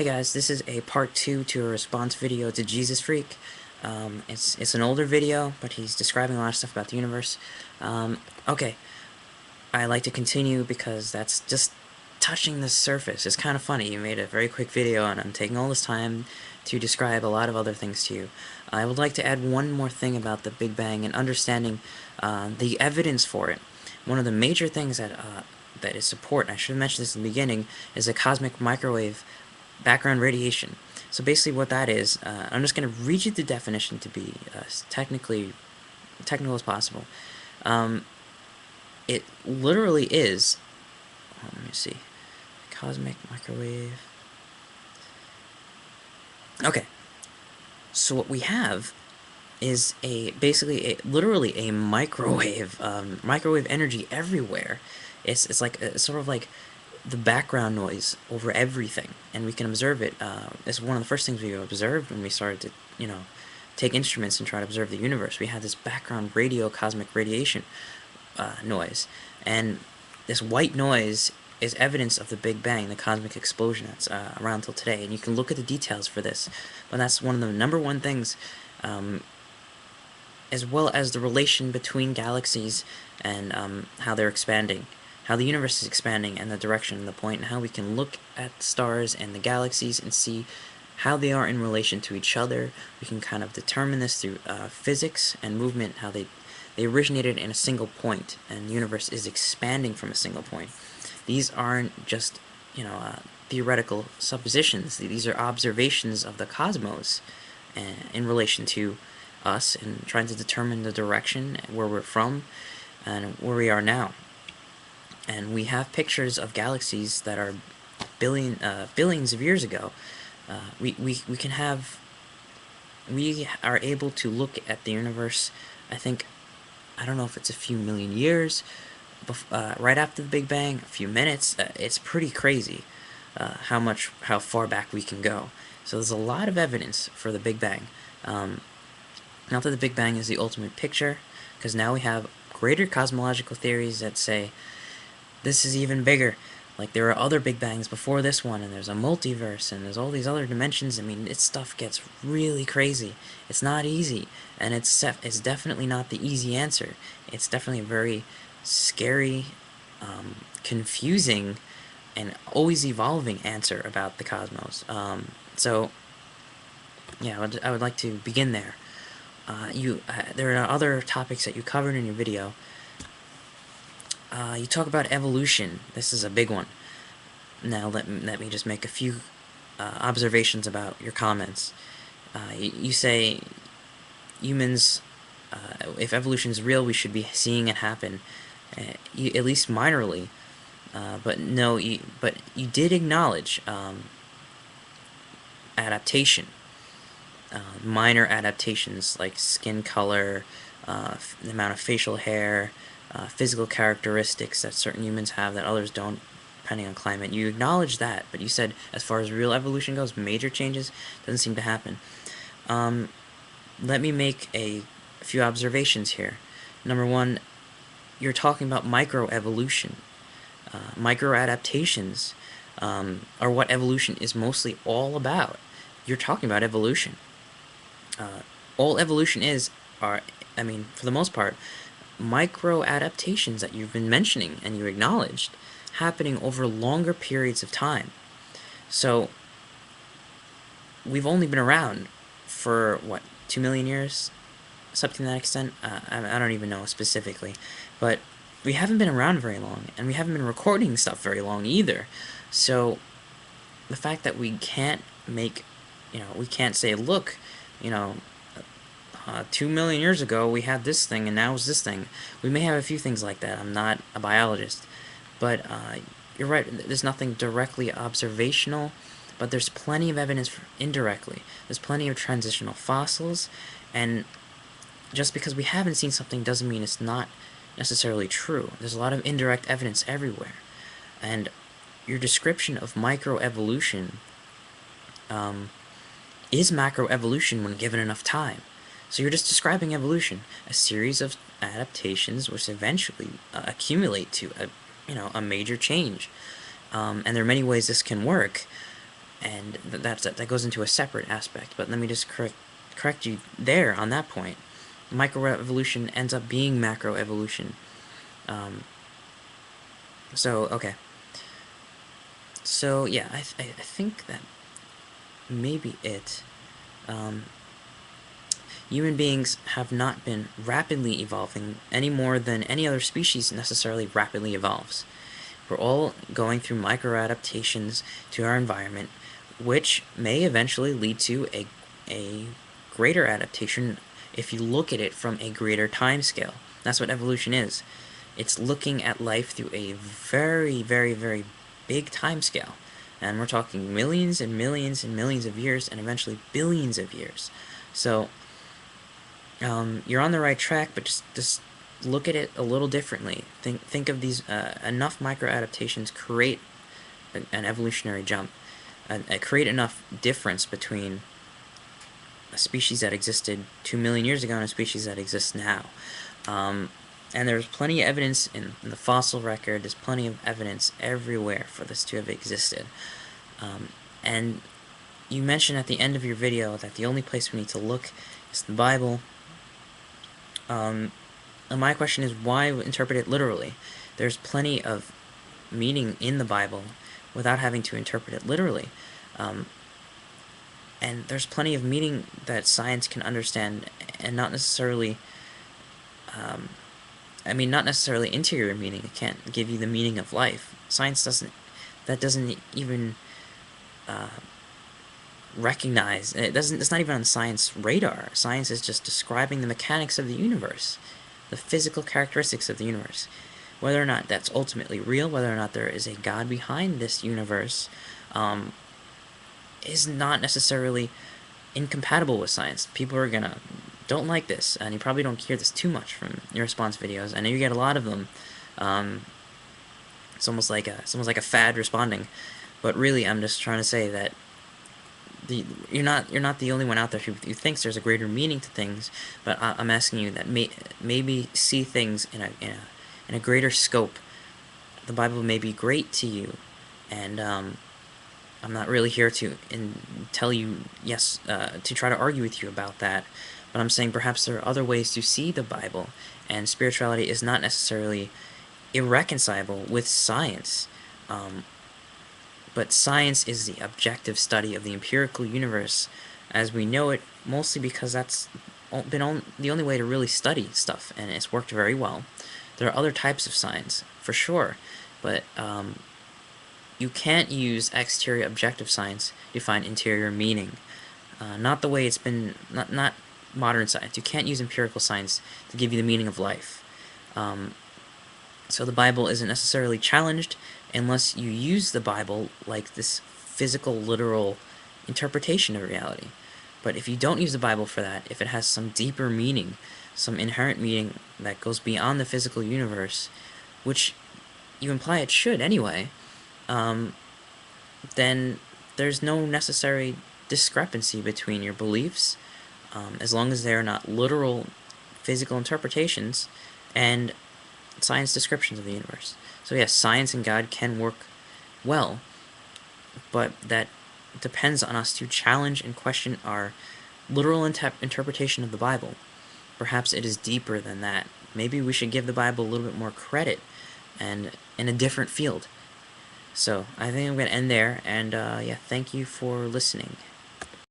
Hey guys, this is a part 2 to a response video to Jesus Freak. It's an older video, but he's describing a lot of stuff about the universe. Okay, I like to continue because that's just touching the surface. It's kind of funny. You made a very quick video, and I'm taking all this time to describe a lot of other things to you. I would like to add one more thing about the Big Bang and understanding the evidence for it. One of the major things that is support, and I should have mentioned this in the beginning, is the cosmic microwave background radiation. So basically what that is, I'm just going to read you the definition to be technical as possible. It literally is, let me see, cosmic microwave. Okay, so what we have is literally a microwave, microwave energy everywhere. It's like sort of like the background noise over everything, and we can observe it. It's one of the first things we observed when we started to, take instruments and try to observe the universe. We had this background cosmic radiation noise, and this white noise is evidence of the Big Bang, the cosmic explosion that's around till today. And you can look at the details for this, but that's one of the number one things, as well as the relation between galaxies and how they're expanding, how the universe is expanding, and the direction and the point, and how we can look at stars and the galaxies and see how they are in relation to each other. We can kind of determine this through physics and movement, how they originated in a single point, and the universe is expanding from a single point. These aren't just, theoretical suppositions. These are observations of the cosmos in relation to us, and trying to determine the direction, where we're from, and where we are now. And we have pictures of galaxies that are billions of years ago. We are able to look at the universe, I don't know if it's a few million years, right after the Big Bang, a few minutes. It's pretty crazy how far back we can go. So there's a lot of evidence for the Big Bang. Not that the Big Bang is the ultimate picture, because now we have greater cosmological theories that say this is even bigger. Like, there are other Big Bangs before this one, and there's a multiverse, and there's all these other dimensions. I mean, this stuff gets really crazy. It's not easy, and it's definitely not the easy answer. It's definitely a very scary, confusing, and always evolving answer about the cosmos. So, yeah, I would like to begin there. There are other topics that you covered in your video. You talk about evolution. This is a big one. Now let me just make a few observations about your comments. You say humans, if evolution is real, we should be seeing it happen, at least minorly. But no, you did acknowledge adaptation, minor adaptations like skin color, the amount of facial hair, physical characteristics that certain humans have that others don't, depending on climate. You acknowledge that, but you said as far as real evolution goes, major changes doesn't seem to happen. Let me make a few observations here. Number one, you're talking about microevolution. Microadaptations are what evolution is mostly all about. You're talking about evolution. All evolution for the most part, micro adaptations that you've been mentioning and you acknowledged, happening over longer periods of time. So we've only been around for what, 2 million years, something to that extent. I don't even know specifically, but we haven't been around very long, and we haven't been recording stuff very long either. So the fact that we can't we can't say, look, 2 million years ago we had this thing, and now it's this thing. We may have a few things like that. I'm not a biologist, but you're right. There's nothing directly observational, but there's plenty of evidence indirectly. There's plenty of transitional fossils, and just because we haven't seen something doesn't mean it's not necessarily true. There's a lot of indirect evidence everywhere, and your description of microevolution is macroevolution when given enough time. So you're just describing evolution, a series of adaptations which eventually accumulate to a major change. And there are many ways this can work. and that goes into a separate aspect. But let me just correct you there on that point. Microevolution ends up being macroevolution. So okay. So yeah, I think that maybe it. Human beings have not been rapidly evolving any more than any other species necessarily rapidly evolves. We're all going through micro adaptations to our environment, which may eventually lead to a greater adaptation if you look at it from a greater time scale. That's what evolution is. It's looking at life through a very, very, very big time scale. And we're talking millions and millions and millions of years, and eventually billions of years. So you're on the right track, but just look at it a little differently. Think of these enough micro adaptations create an evolutionary jump, create enough difference between a species that existed 2 million years ago and a species that exists now. And there's plenty of evidence in the fossil record. There's plenty of evidence everywhere for this to have existed. And you mentioned at the end of your video that the only place we need to look is the Bible. And my question is, why interpret it literally? There's plenty of meaning in the Bible without having to interpret it literally. And there's plenty of meaning that science can understand, and not necessarily, not necessarily interior meaning. It can't give you the meaning of life. Science doesn't even recognize, it's not even on science radar. Science is just describing the mechanics of the universe, the physical characteristics of the universe. Whether or not that's ultimately real, whether or not there is a God behind this universe, is not necessarily incompatible with science. People are gonna don't like this, and you probably don't hear this too much from your response videos. I know you get a lot of them. It's almost like a fad responding, but really, I'm just trying to say that you're not the only one out there who thinks there's a greater meaning to things. But I'm asking you that maybe see things in a greater scope. The Bible may be great to you, and I'm not really here to tell you yes to try to argue with you about that. But I'm saying perhaps there are other ways to see the Bible, and spirituality is not necessarily irreconcilable with science. But science is the objective study of the empirical universe as we know it, mostly because that's been the only way to really study stuff, and it's worked very well. There are other types of science, for sure, but you can't use exterior objective science to find interior meaning. Not the way it's been, not modern science. You can't use empirical science to give you the meaning of life. So the Bible isn't necessarily challenged unless you use the Bible like this physical, literal interpretation of reality. But if you don't use the Bible for that, if it has some deeper meaning, some inherent meaning that goes beyond the physical universe, which you imply it should anyway, then there's no necessary discrepancy between your beliefs, as long as they're not literal physical interpretations and science descriptions of the universe. So yes, science and God can work well, but that depends on us to challenge and question our literal interpretation of the Bible. Perhaps it is deeper than that. Maybe we should give the Bible a little bit more credit, and in a different field. So I think I'm going to end there, and yeah, thank you for listening.